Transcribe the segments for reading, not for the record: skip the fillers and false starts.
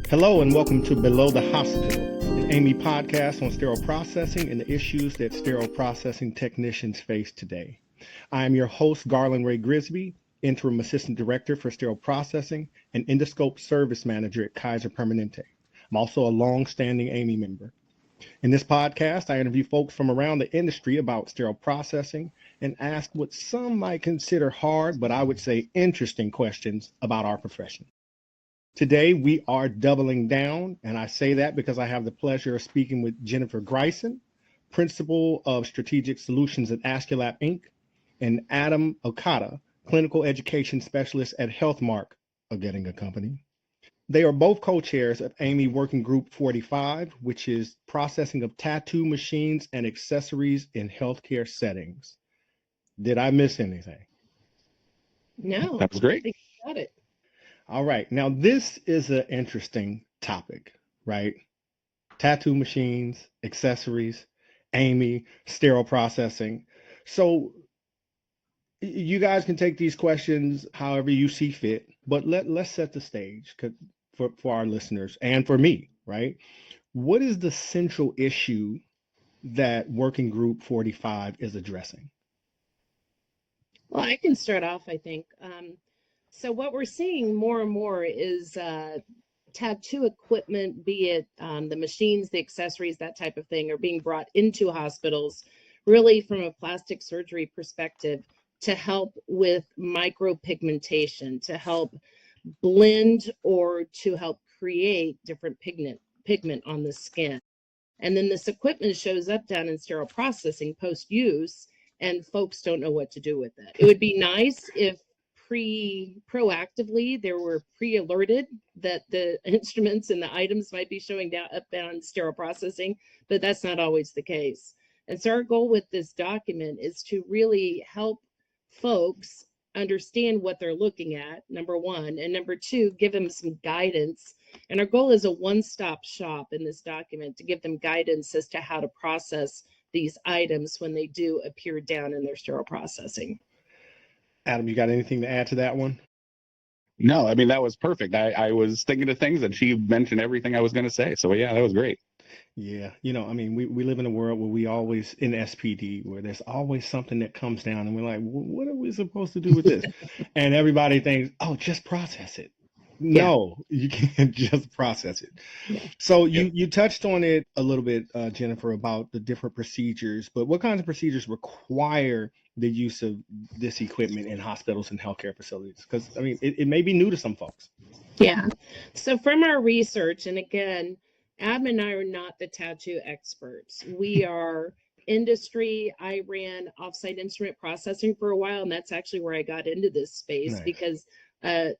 Hello and welcome to Below the Hospital, an AAMI podcast on sterile processing and the issues that sterile processing technicians face today. I am your host, Garland Ray Grisby, Interim Assistant Director for Sterile Processing and Endoscope Service Manager at Kaiser Permanente. I'm also a long-standing AAMI member. In this podcast, I interview folks from around the industry about sterile processing and ask what some might consider hard, but I would say interesting questions about our profession. Today, we are doubling down, and I say that because I have the pleasure of speaking with Jennifer Greisen, Principal of Strategic Solutions at Astrolab Inc., and Adam Okada, Clinical Education Specialist at HealthMark, a Getting a Company. They are both co-chairs of AAMI Working Group 45, which is processing of tattoo machines and accessories in healthcare settings. Did I miss anything? No, That was great. I think you got it. All right. Now, this is an interesting topic, right? Tattoo machines, accessories, AAMI, sterile processing. So you guys can take these questions however you see fit, but let's set the stage for our listeners and for me, right? What is the central issue that Working Group 45 is addressing? Well, I can start off, I think. So what we're seeing more and more is tattoo equipment, be it the machines, the accessories, that type of thing, are being brought into hospitals, really from a plastic surgery perspective, to help with micropigmentation, to help blend or to help create different pigment on the skin. And then this equipment shows up down in sterile processing post-use, and folks don't know what to do with it. It would be nice if proactively there were pre-alerted that the instruments and the items might be showing up down sterile processing, but that's not always the case. And so our goal with this document is to really help folks understand what they're looking at, number one, and number two, give them some guidance. And our goal is a one-stop shop in this document to give them guidance as to how to process these items when they do appear down in their sterile processing. Adam, you got anything to add to that one? No, I mean, that was perfect. I was thinking of things and she mentioned everything I was going to say. So yeah, that was great. Yeah, I mean, we live in a world where we always, in SPD, where there's always something that comes down and we're like, what are we supposed to do with this? And everybody thinks, oh, just process it. No, you can't just process it. Yeah. So you touched on it a little bit, Jennifer, about the different procedures, but what kinds of procedures require the use of this equipment in hospitals and healthcare facilities? Because, I mean, it may be new to some folks. Yeah. So from our research, and again, Adam and I are not the tattoo experts. We are industry. I ran offsite instrument processing for a while, and that's actually where I got into this space. Nice. Because a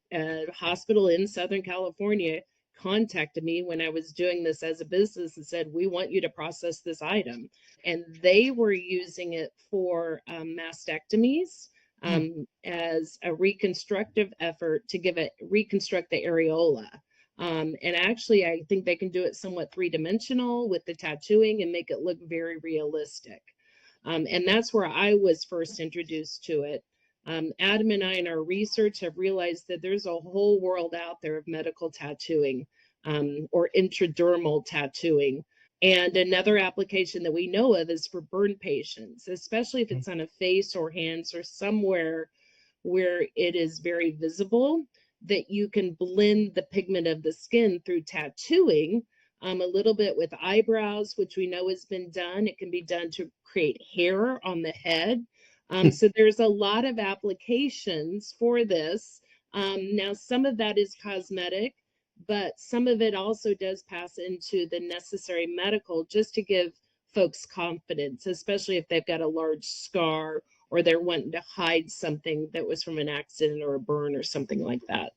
hospital in Southern California contacted me when I was doing this as a business and said, we want you to process this item. And they were using it for mastectomies as a reconstructive effort to reconstruct the areola. And actually, I think they can do it somewhat three-dimensional with the tattooing and make it look very realistic. And that's where I was first introduced to it. Adam and I in our research have realized that there's a whole world out there of medical tattooing or intradermal tattooing. And another application that we know of is for burn patients, especially if it's on a face or hands or somewhere where it is very visible, that you can blend the pigment of the skin through tattooing a little bit with eyebrows, which we know has been done. It can be done to create hair on the head. So there's a lot of applications for this. Now, some of that is cosmetic, but some of it also does pass into the necessary medical just to give folks confidence, especially if they've got a large scar or they're wanting to hide something that was from an accident or a burn or something like that.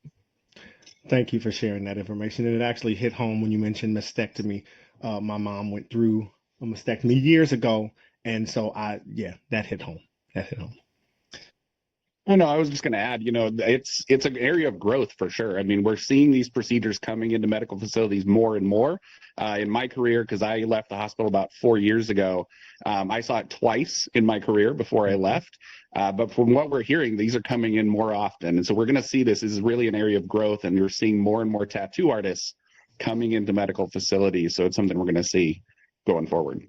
Thank you for sharing that information. And it actually hit home when you mentioned mastectomy. My mom went through a mastectomy years ago. And so that hit home. Oh, no, I was just going to add, it's an area of growth for sure. I mean, we're seeing these procedures coming into medical facilities more and more. In my career, because I left the hospital about 4 years ago, I saw it twice in my career before I left. But from what we're hearing, these are coming in more often. And so we're going to see this is really an area of growth, and we're seeing more and more tattoo artists coming into medical facilities. So it's something we're going to see going forward.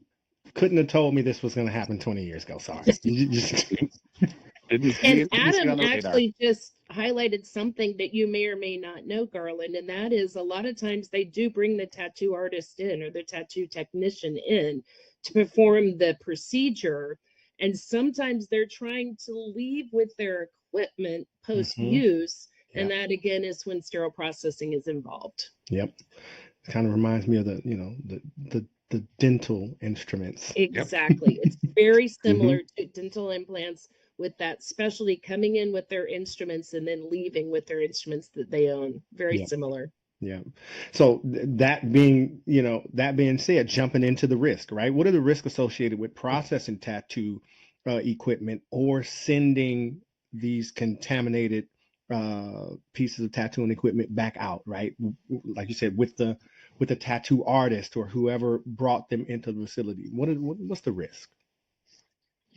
Couldn't have told me this was going to happen 20 years ago. Sorry. And Adam actually just highlighted something that you may or may not know, Garland, and that is a lot of times they do bring the tattoo artist in or the tattoo technician in to perform the procedure. And sometimes they're trying to leave with their equipment post-use. And that, again, is when sterile processing is involved. Yep. It kind of reminds me of the dental instruments. Exactly. It's very similar to dental implants, with that specialty coming in with their instruments and then leaving with their instruments that they own. Very similar. Yeah. So that being said, jumping into the risk, right? What are the risks associated with processing tattoo equipment or sending these contaminated pieces of tattooing equipment back out, right? Like you said, with the tattoo artist or whoever brought them into the facility. What's the risk?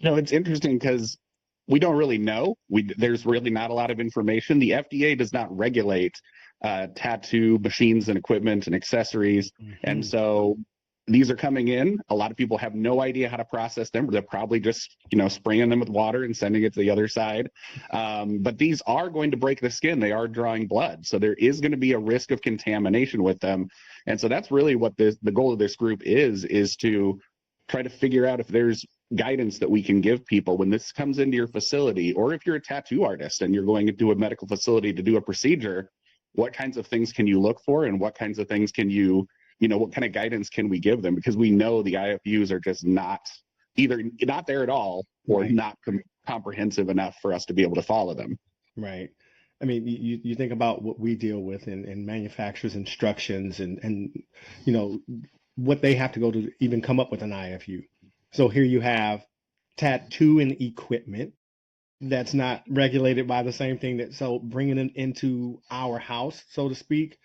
It's interesting because we don't really know. There's really not a lot of information. The FDA does not regulate tattoo machines and equipment and accessories. And so these are coming in. A lot of people have no idea how to process them. They're probably just, spraying them with water and sending it to the other side. But these are going to break the skin. They are drawing blood. So there is going to be a risk of contamination with them. And so that's really what the goal of this group is to try to figure out if there's guidance that we can give people when this comes into your facility, or if you're a tattoo artist and you're going into a medical facility to do a procedure, what kinds of things can you look for, and what kinds of things can you, what kind of guidance can we give them? Because we know the IFUs are just either not there at all or not comprehensive enough for us to be able to follow them. Right. I mean, you think about what we deal with in manufacturers' instructions and what they have to go to even come up with an IFU. So here you have tattooing equipment that's not regulated by the same thing so bringing it into our house, so to speak,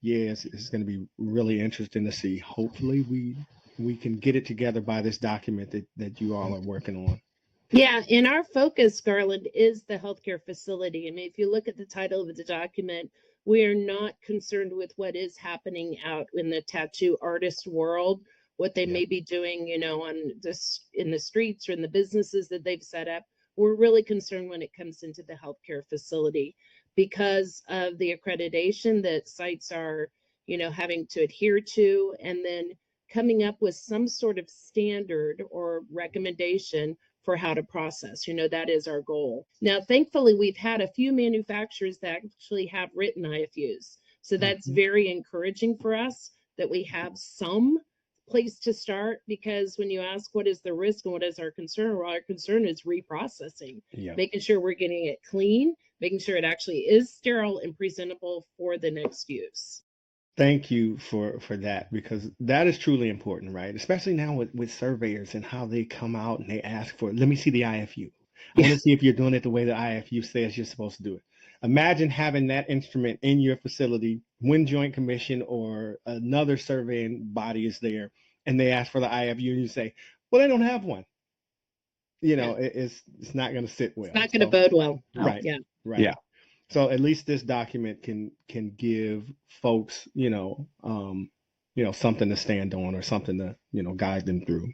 it's going to be really interesting to see. Hopefully we can get it together by this document that you all are working on. Yeah, and our focus, Garland, is the healthcare facility. I mean, if you look at the title of the document, we are not concerned with what is happening out in the tattoo artist world, what they may be doing, in the streets or in the businesses that they've set up. We're really concerned when it comes into the healthcare facility because of the accreditation that sites are, having to adhere to, and then coming up with some sort of standard or recommendation for how to process. That is our goal. Now, thankfully, we've had a few manufacturers that actually have written IFUs. So that's very encouraging for us that we have some place to start, because when you ask what is the risk and what is our concern, well, our concern is reprocessing, making sure we're getting it clean, making sure it actually is sterile and presentable for the next use. Thank you for that, because that is truly important, right? Especially now with surveyors and how they come out and they ask for, let me see the IFU. I want to see if you're doing it the way the IFU says you're supposed to do it. Imagine having that instrument in your facility when Joint Commission or another surveying body is there and they ask for the IFU and you say, well, they don't have one. It's not going to sit well. It's not going to bode well. Right. Yeah. Right. Yeah. So at least this document can give folks, something to stand on or something to, guide them through.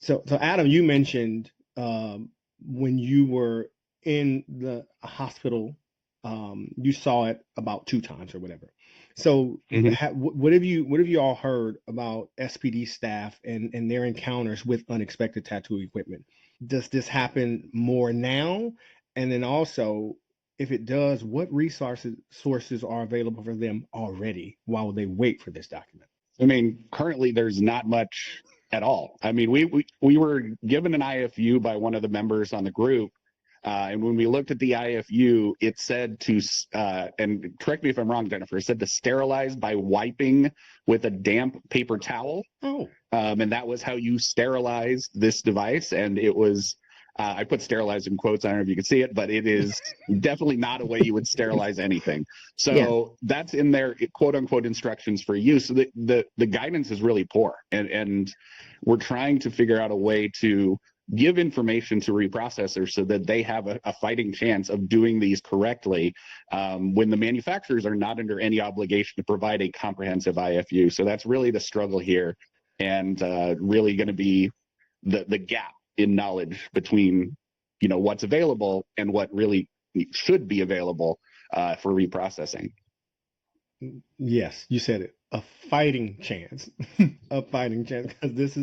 So Adam, you mentioned when you were in the hospital, you saw it about 2 times or whatever. So what have you all heard about SPD staff and their encounters with unexpected tattoo equipment? Does this happen more now? And then also, if it does, what sources are available for them already while they wait for this document? I mean, currently there's not much at all. I mean, we were given an IFU by one of the members on the group. And when we looked at the IFU, it said to, and correct me if I'm wrong, Jennifer, it said to sterilize by wiping with a damp paper towel. Oh. And that was how you sterilize this device. And it was, I put sterilize in quotes. I don't know if you can see it, but it is definitely not a way you would sterilize anything. So that's in their quote unquote instructions for use. So the guidance is really poor. And we're trying to figure out a way to give information to reprocessors so that they have a fighting chance of doing these correctly, when the manufacturers are not under any obligation to provide a comprehensive IFU. So that's really the struggle here, and really going to be the gap in knowledge between, you know, what's available and what really should be available for reprocessing. Yes, you said it. A fighting chance. A fighting chance, because this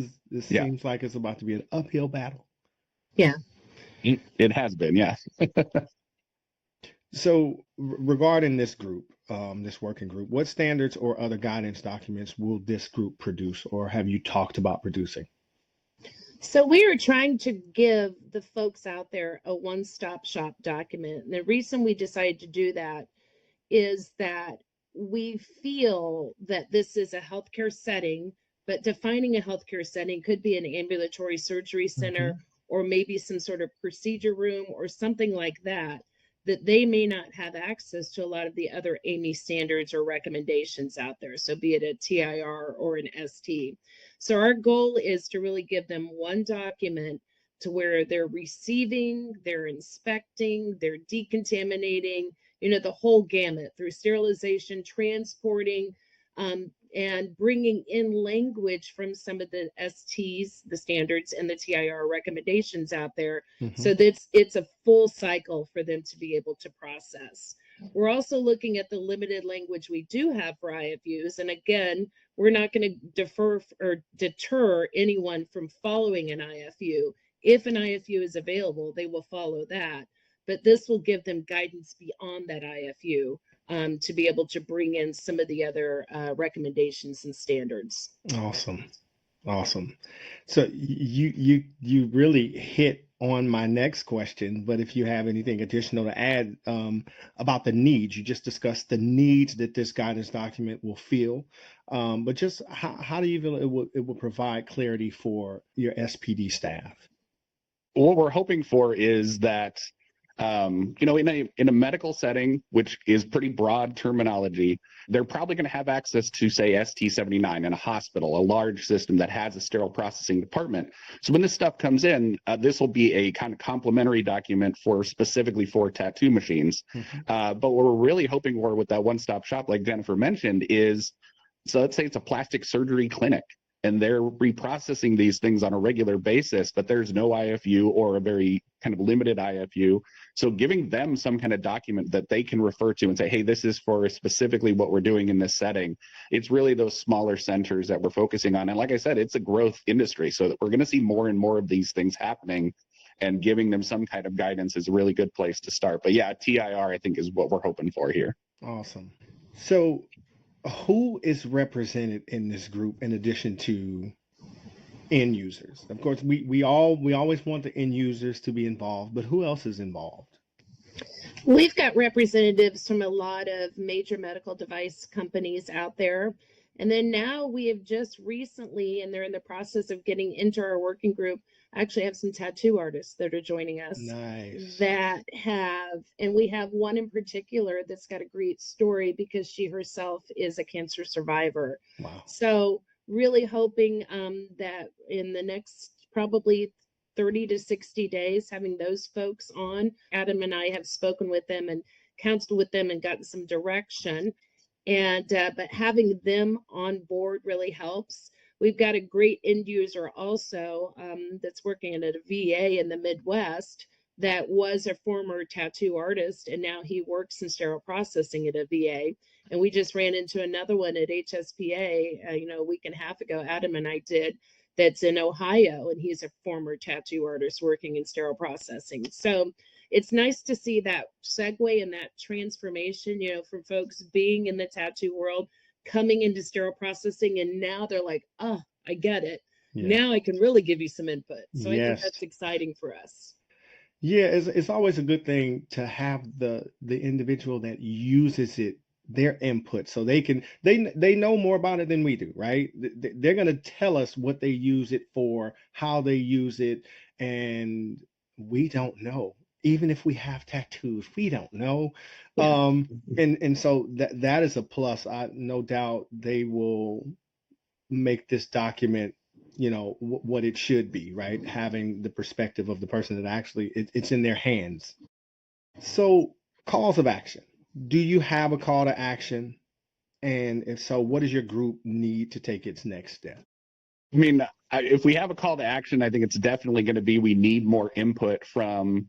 seems like it's about to be an uphill battle. Yeah. It has been, yes. So regarding this group, this working group, what standards or other guidance documents will this group produce, or have you talked about producing? So we are trying to give the folks out there a one-stop shop document. And the reason we decided to do that is that we feel that this is a healthcare setting, but defining a healthcare setting could be an ambulatory surgery center, or maybe some sort of procedure room or something like that, that they may not have access to a lot of the other AAMI standards or recommendations out there. So be it a TIR or an ST. So our goal is to really give them one document to where they're receiving, they're inspecting, they're decontaminating, you know, the whole gamut through sterilization, transporting, and bringing in language from some of the STs, the standards, and the TIR recommendations out there. So that it's a full cycle for them to be able to process. We're also looking at the limited language we do have for IFUs. And again, we're not going to defer or deter anyone from following an IFU. If an IFU is available, they will follow that. But this will give them guidance beyond that IFU, to be able to bring in some of the other recommendations and standards. Awesome. So you really hit on my next question, but if you have anything additional to add about the needs, you just discussed the needs that this guidance document will fill, but just how do you feel it will provide clarity for your SPD staff? What we're hoping for is that, you know, in a medical setting, which is pretty broad terminology, they're probably going to have access to, say, ST79 in a hospital, a large system that has a sterile processing department. So when this stuff comes in, this will be a kind of complementary document specifically for tattoo machines. But what we're really hoping for with that one-stop shop, like Jennifer mentioned, is, so let's say it's a plastic surgery clinic, and they're reprocessing these things on a regular basis, but there's no IFU or a very kind of limited IFU. So giving them some kind of document that they can refer to and say, hey, this is for specifically what we're doing in this setting. It's really those smaller centers that we're focusing on. And like I said, it's a growth industry, so that we're going to see more and more of these things happening, and giving them some kind of guidance is a really good place to start. But yeah, TIR, I think, is what we're hoping for here. Awesome. So who is represented in this group in addition to end users? Of course, we always want the end users to be involved, but who else is involved? We've got representatives from a lot of major medical device companies out there. And then now we have just recently, and they're in the process of getting into our working group, actually have some tattoo artists that are joining us. Nice. That have, and we have one in particular that's got a great story because she herself is a cancer survivor. Wow. So really hoping that in the next probably 30 to 60 days, having those folks on. Adam and I have spoken with them and counseled with them and gotten some direction. And but having them on board really helps. We've got a great end user also that's working at a VA in the Midwest that was a former tattoo artist, and now he works in sterile processing at a VA. And we just ran into another one at HSPA, a week and a half ago. Adam and I did. That's in Ohio, and he's a former tattoo artist working in sterile processing. So it's nice to see that segue and that transformation, from folks being in the tattoo world, coming into sterile processing, and now they're like, oh, I get it. Yeah. Now I can really give you some input. So yes. I think that's exciting for us. Yeah, it's always a good thing to have the individual that uses it, their input, so they know more about it than we do, right? They're going to tell us what they use it for, how they use it, and we don't know. Even if we have tattoos, we don't know. Yeah. And so that is a plus. I no doubt they will make this document what it should be, right? Having the perspective of the person that actually it's in their hands. So, calls of action. Do you have a call to action? And if so, what does your group need to take its next step? I mean, if we have a call to action, I think it's definitely going to be we need more input from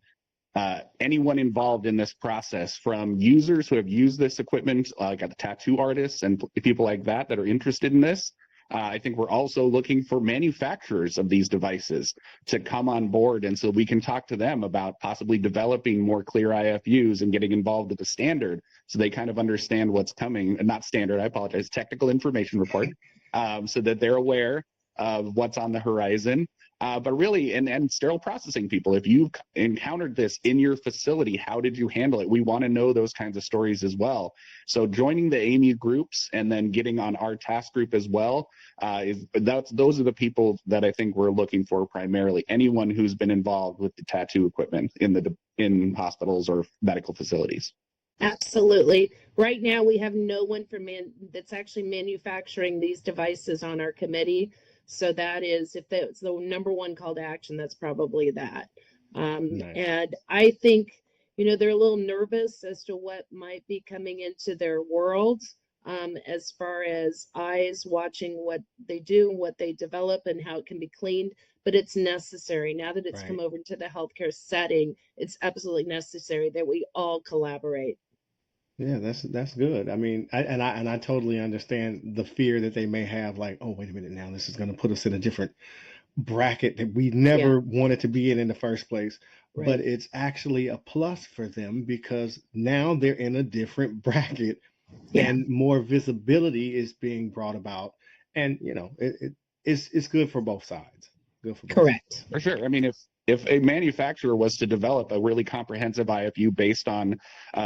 anyone involved in this process, from users who have used this equipment, like the tattoo artists and people like that are interested in this. I think we're also looking for manufacturers of these devices to come on board, and so we can talk to them about possibly developing more clear IFUs and getting involved with the standard so they kind of understand what's coming. Not standard, I apologize, technical information report, so that they're aware of what's on the horizon. But really, and sterile processing people, if you've encountered this in your facility, how did you handle it? We want to know those kinds of stories as well. So joining the AAMI groups and then getting on our task group as well, those are the people that I think we're looking for primarily. Anyone who's been involved with the tattoo equipment in hospitals or medical facilities. Absolutely. Right now, we have no one that's actually manufacturing these devices on our committee. So that is, if that's the number one call to action, that's probably that. Nice. And I think, they're a little nervous as to what might be coming into their world, as far as eyes watching what they do, what they develop, and how it can be cleaned. But it's necessary now that it's come over to the healthcare setting. It's absolutely necessary that we all collaborate. Yeah, that's good. I mean, I totally understand the fear that they may have, like, oh, wait a minute, now this is going to put us in a different bracket that we never wanted to be in the first place. Right. But it's actually a plus for them because now they're in a different bracket and more visibility is being brought about. And, it's good for both sides. Good for both Correct. sides. For sure. I mean, if a manufacturer was to develop a really comprehensive IFU based on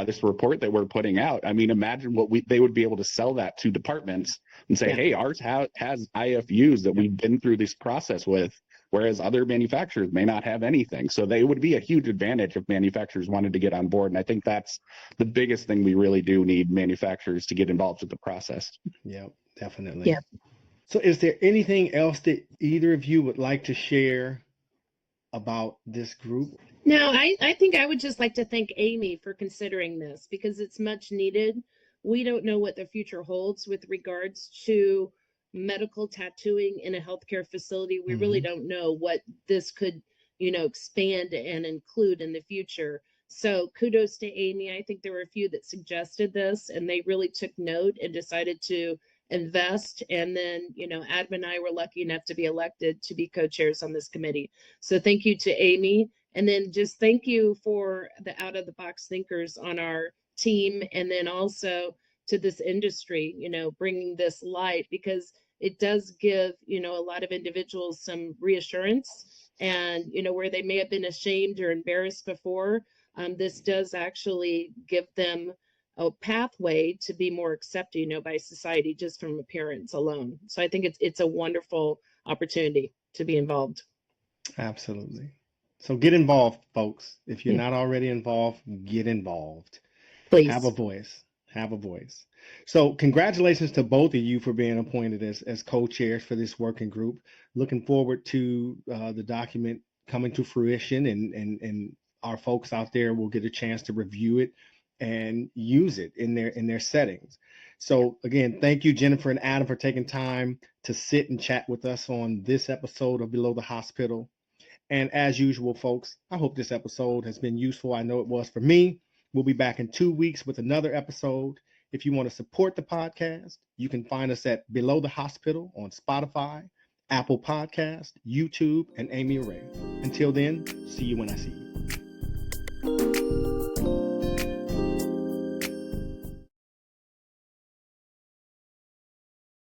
this report that we're putting out, I mean, imagine what they would be able to sell that to departments and say, hey, ours has IFUs that we've been through this process with, whereas other manufacturers may not have anything. So they would be a huge advantage if manufacturers wanted to get on board. And I think that's the biggest thing we really do need manufacturers to get involved with the process. Yeah, definitely. Yeah. So is there anything else that either of you would like to share about this group? No, I think I would just like to thank AAMI for considering this because it's much needed. We don't know what the future holds with regards to medical tattooing in a healthcare facility. We really don't know what this could, expand and include in the future. So kudos to AAMI. I think there were a few that suggested this and they really took note and decided to invest. And then, Adam and I were lucky enough to be elected to be co-chairs on this committee. So thank you to AAMI. And then just thank you for the out of the box thinkers on our team. And then also to this industry, bringing this light because it does give, a lot of individuals some reassurance and, where they may have been ashamed or embarrassed before, this does actually give them a pathway to be more accepted, by society just from appearance alone. So I think it's a wonderful opportunity to be involved. Absolutely. So get involved, folks. If you're not already involved, get involved. Please. Have a voice. Have a voice. So congratulations to both of you for being appointed as co-chairs for this working group. Looking forward to the document coming to fruition and our folks out there will get a chance to review it and use it in their settings. So again, thank you, Jennifer and Adam, for taking time to sit and chat with us on this episode of Below the Hospital. And as usual, folks, I hope this episode has been useful. I know it was for me. We'll be back in 2 weeks with another episode. If you want to support the podcast, you can find us at Below the Hospital on Spotify, Apple Podcast, YouTube, and AAMI Array. Until then, see you when I see you.